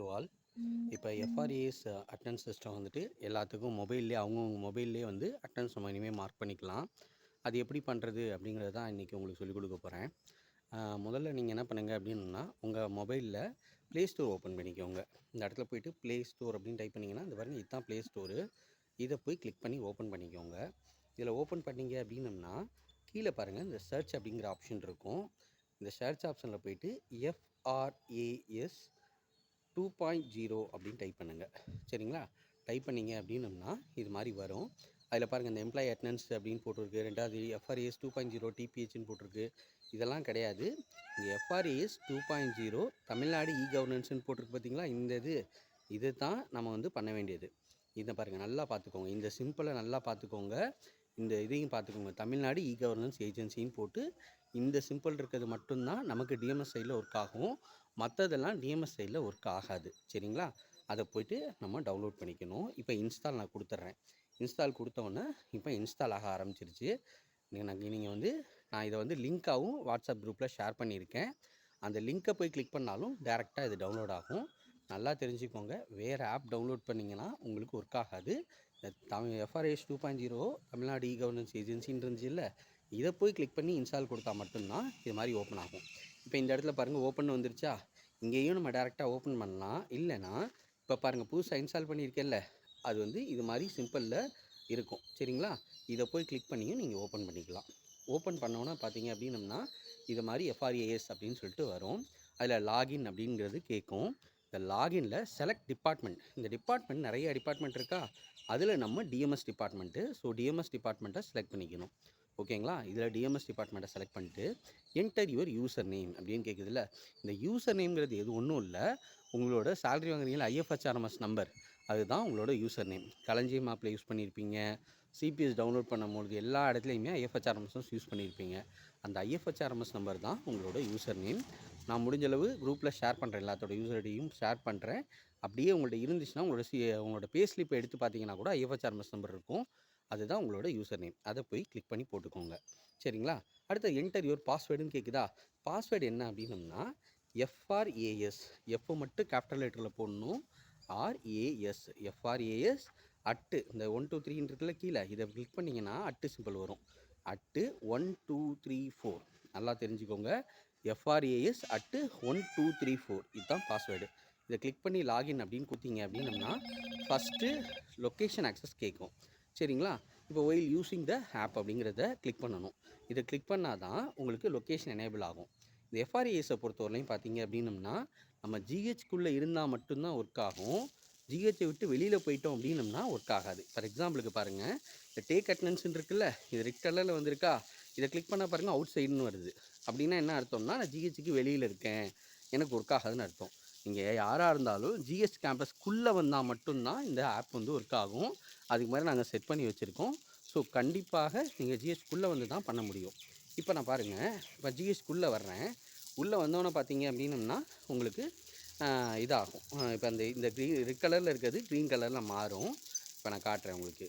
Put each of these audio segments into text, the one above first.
To all. இப்போ எஃப்ஆர்ஏஎஸ் attendance system வந்துட்டு எல்லாத்துக்கும் மொபைல்லே அவங்கவுங்க மொபைல்லே வந்து அட்டெண்டன்ஸ் நம்ம இனிமேல் மார்க் பண்ணிக்கலாம். அது எப்படி பண்ணுறது அப்படிங்கிறது தான் இன்றைக்கி உங்களுக்கு சொல்லிக் கொடுக்க போகிறேன். முதல்ல நீங்கள் என்ன பண்ணுங்கள் அப்படின்னா, உங்கள் மொபைலில் ப்ளே ஸ்டோர் ஓப்பன் பண்ணிக்கோங்க. இந்த இடத்துல போய்ட்டு ப்ளே ஸ்டோர் அப்படின்னு டைப் பண்ணிங்கன்னா இந்த பாருங்கள் இதுதான் ப்ளே ஸ்டோரு. இதை போய் கிளிக் பண்ணி ஓப்பன் பண்ணிக்கோங்க. இதில் ஓப்பன் பண்ணிங்க அப்படின்னம்னா கீழே பாருங்கள் இந்த சர்ச் அப்படிங்கிற ஆப்ஷன் இருக்கும். இந்த சர்ச் ஆப்ஷனில் போய்ட்டு எஃப்ஆர்ஏஎஸ் 2.0 அப்படின்னு டைப் பண்ணுங்கள். சரிங்களா? டைப் பண்ணிங்க அப்படின்னம்னா இது மாதிரி வரும். அதில் பாருங்கள் இந்த எம்ப்ளாயி அட்டெண்டன்ஸ் அப்படின்னு போட்டிருக்கு. ரெண்டாவது எஃப்ஆர்ஏஎஸ் 2.0 டிபிஹெச்னு போட்டிருக்கு. இதெல்லாம் கிடையாது. இந்த எஃப்ஆர்ஏஎஸ் 2.0 தமிழ்நாடு கவர்னன்ஸ்னு போட்டிருக்கு பார்த்தீங்களா? இந்த இது தான் நம்ம வந்து பண்ண வேண்டியது. இதை பாருங்கள், நல்லா பார்த்துக்கோங்க. இந்த சிம்பிளை நல்லா பார்த்துக்கோங்க. இந்த இதையும் பார்த்துக்கோங்க. தமிழ்நாடு கவர்னன்ஸ் ஏஜென்சின்னு போட்டு இந்த சிம்பிள் இருக்கிறது மட்டும்தான் நமக்கு டிஎம்எஸ் சைடில் ஒர்க் ஆகும். மற்றதெல்லாம் டிஎம்எஸ் சைடில் ஒர்க் ஆகாது. சரிங்களா? அதை போய்ட்டு நம்ம டவுன்லோட் பண்ணிக்கணும். இப்போ இன்ஸ்டால் நான் கொடுத்துட்றேன். இன்ஸ்டால் கொடுத்தோன்னே இப்போ இன்ஸ்டால் ஆக ஆரம்பிச்சிருச்சு. நீங்கள் வந்து நான் இதை வந்து லிங்க்காகவும் வாட்ஸ்அப் குரூப்பில் ஷேர் பண்ணியிருக்கேன். அந்த லிங்க்கை போய் கிளிக் பண்ணாலும் டேரெக்டாக இது டவுன்லோட் ஆகும். நல்லா தெரிஞ்சுக்கோங்க. வேறு ஆப் டவுன்லோட் பண்ணிங்கன்னா உங்களுக்கு ஒர்க் ஆகாது. எஃப்ஆர்ஏஎஸ் 2.0 தமிழ்நாடு கவர்னன்ஸ் ஏஜென்சின்னு இருந்துச்சு இல்லை, இதை போய் கிளிக் பண்ணி இன்ஸ்டால் கொடுத்தா மட்டும்தான் இது மாதிரி ஓப்பன் ஆகும். இப்போ இந்த இடத்துல பாருங்கள் ஓப்பன் வந்துருச்சா? இங்கேயும் நம்ம டேரெக்டாக ஓப்பன் பண்ணலாம். இல்லைனா இப்போ பாருங்கள் புதுசாக இன்ஸ்டால் பண்ணியிருக்கேன்ல, அது வந்து இது மாதிரி சிம்பிளில் இருக்கும். சரிங்களா? இதை போய் கிளிக் பண்ணியும் நீங்கள் ஓப்பன் பண்ணிக்கலாம். ஓப்பன் பண்ணோன்னா பார்த்தீங்க அப்படின்னம்னா இது மாதிரி எஃப்ஆர்ஏஎஸ் அப்படின்னு சொல்லிட்டு வரும். அதில் லாகின் அப்படிங்கிறது கேட்கும். இந்த லாகின்ல செலக்ட் டிபார்ட்மெண்ட், இந்த டிபார்ட்மெண்ட் நிறைய டிபார்ட்மெண்ட் இருக்கா, அதில் நம்ம டிஎம்எஸ் டிபார்ட்மெண்ட்டு. ஸோ டிஎம்எஸ் டிபார்ட்மெண்ட்டை செலக்ட் பண்ணிக்கணும். ஓகேங்களா? இதில் டிஎம்எஸ் டிபார்ட்மெண்ட்டை செலக்ட் பண்ணிட்டு என்டர் யுவர் யூசர் நேம் அப்படின்னு கேட்குதுல்ல, இந்த யூசர் நேம்ங்கிறது எது ஒன்றும் இல்லை, உங்களோட சேலரி வாங்குறீங்களா ஐஎஃப்ஹெச்ஆர்எம்எஸ் நம்பர், அதுதான் உங்களோட யூசர் நேம். களஞ்சியம் ஆப்பில் யூஸ் பண்ணியிருப்பீங்க, சிபிஎஸ் டவுன்லோட் பண்ணும்போது எல்லா இடத்துலையுமே ஐஎஃப்ஹெச்ஆர்எம்எஸ் யூஸ் பண்ணியிருப்பீங்க. அந்த ஐஎஃப்ஹெச்ஆர்எம்எஸ் நம்பர் தான் உங்களோட யூசர் நேம். நான் முடிஞ்சளவு குரூப்பில் ஷேர் பண்ணுறேன், எல்லாத்தோட யூசர் ஐடியும் ஷேர் பண்ணுறேன். அப்படியே உங்கள்ட்ட இருந்துச்சுன்னா உங்களோட பே ஸ்லிப்பை எடுத்து பார்த்தீங்கன்னா கூட ஐஎஃப்ஹெச்ஆர்எம்எஸ் நம்பர் இருக்கும். அதுதான் உங்களோட யூசர் நேம். அதை போய் கிளிக் பண்ணி போட்டுக்கோங்க. சரிங்களா? அடுத்து என்டர் யுவர் பாஸ்வேர்டுன்னு கேட்குதா? பாஸ்வேர்டு என்ன அப்படின்னம்னா எஃப்ஆர்ஏஎஸ், எஃப் மட்டும் கேபிட்டல் லெட்டரில் போடணும். ஆர்ஏஎஸ், எஃப்ஆர்ஏஎஸ் அட்டு இந்த 1 2 3 இருக்குல்ல கீழே, இதை கிளிக் பண்ணிங்கன்னா அட்டு சிம்பிள் வரும். அட்டு 1 2 3 4 நல்லா தெரிஞ்சுக்கோங்க. எஃப்ஆர்ஏஎஸ் அட்டு 1 2 3 4 இதுதான் பாஸ்வேர்டு. இதை கிளிக் பண்ணி லாகின் அப்படின்னு கொடுத்தீங்க அப்படின்னம்னா ஃபஸ்ட்டு லொக்கேஷன் ஆக்சஸ் கேட்கும். சரிங்களா? இப்போ ஒயில் யூஸிங் த ஆப் அப்படிங்கிறத கிளிக் பண்ணணும். இதை கிளிக் பண்ணால் தான் உங்களுக்கு லொக்கேஷன் எனேபிள் ஆகும். இந்த எஃப்ஆர்ஏஎஸை பொறுத்தவரையிலையும் பார்த்தீங்க அப்படின்னம்னா நம்ம ஜிஹெச்குள்ளே இருந்தால் மட்டும்தான் ஒர்க் ஆகும். ஜிஹெச்சை விட்டு வெளியில் போயிட்டோம் அப்படின்னம்னா ஒர்க் ஆகாது. ஃபார் எக்ஸாம்பிளுக்கு பாருங்கள், இந்த டேக் அட்டெண்டன்ஸ்ன்னு இருக்குல்ல, இது ரெட் கலரில் வந்திருக்கா, இதை கிளிக் பண்ண பாருங்கள் அவுட் சைடுன்னு வருது. அப்படின்னா என்ன அர்த்தம்னா நான் ஜிஹெச்சுக்கு வெளியில் இருக்கேன், எனக்கு ஒர்க் ஆகாதுன்னு அர்த்தம். நீங்கள் யாராக இருந்தாலும் ஜிஹெச் கேம்பஸ்க்குள்ளே வந்தால் மட்டும்தான் இந்த ஆப் வந்து ஒர்க் ஆகும். அதுக்கு மாதிரி நாங்கள் செட் பண்ணி வச்சுருக்கோம். ஸோ கண்டிப்பாக நீங்கள் ஜிஹெச்குள்ளே வந்து தான் பண்ண முடியும். இப்போ நான் பாருங்கள், இப்போ ஜிஹெச்குள்ளே வர்றேன். உள்ளே வந்தோன்னே பார்த்தீங்க அப்படின்னம்னா உங்களுக்கு இதாகும். இப்போ இந்த ரெட் கலரில் இருக்கிறது க்ரீன் கலரில் மாறும். இப்போ நான் காட்டுறேன் உங்களுக்கு.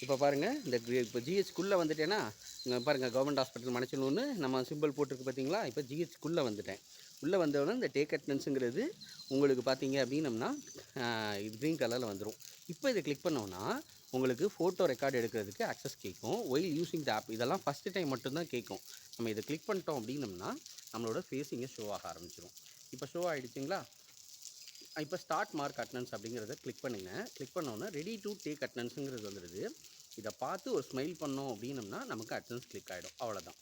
இப்போ பாருங்கள், இப்போ ஜிஹெச்குள்ளே வந்துட்டேன்னா இங்கே பாருங்கள், கவர்மெண்ட் ஹாஸ்பிட்டல் மணச்சலூர்னு நம்ம சிம்பிள் போட்டிருக்கு பார்த்தீங்களா? இப்போ ஜிஹெச்குள்ளே வந்துட்டேன். உள்ளே வந்தோடனே இந்த டேக் அட்டெண்டன்ஸுங்கிறது உங்களுக்கு பார்த்தீங்க அப்படின்னம்னா இது க்ரீன் கலரில் வந்துடும். இப்போ இதை கிளிக் பண்ணோன்னா உங்களுக்கு ஃபோட்டோ ரெக்கார்டு எடுக்கிறதுக்கு ஆக்சஸ் கேட்கும். ஒயில் யூஸிங் த ஆப், இதெல்லாம் ஃபஸ்ட்டு டைம் மட்டும்தான் கேட்கும். நம்ம இதை கிளிக் பண்ணிட்டோம் அப்படின்னம்னா நம்மளோட ஃபேஸிங்கை ஷோ ஆக ஆரம்பிச்சிடும். இப்போ ஷோ ஆகிடுச்சிங்களா? இப்போ ஸ்டார்ட் மார்க் அட்டெண்டன்ஸ் அப்படிங்கிறத கிளிக் பண்ணுங்கள். கிளிக் பண்ணோன்னா ரெடி டு டேக் அட்டெண்டன்ஸுங்கிறது வந்துடுது. இதை பார்த்து ஒரு ஸ்மைல் பண்ணோம் அப்படின்னம்னா நமக்கு அட்டெண்டன்ஸ் கிளிக் ஆகிடும். அவ்வளோதான்.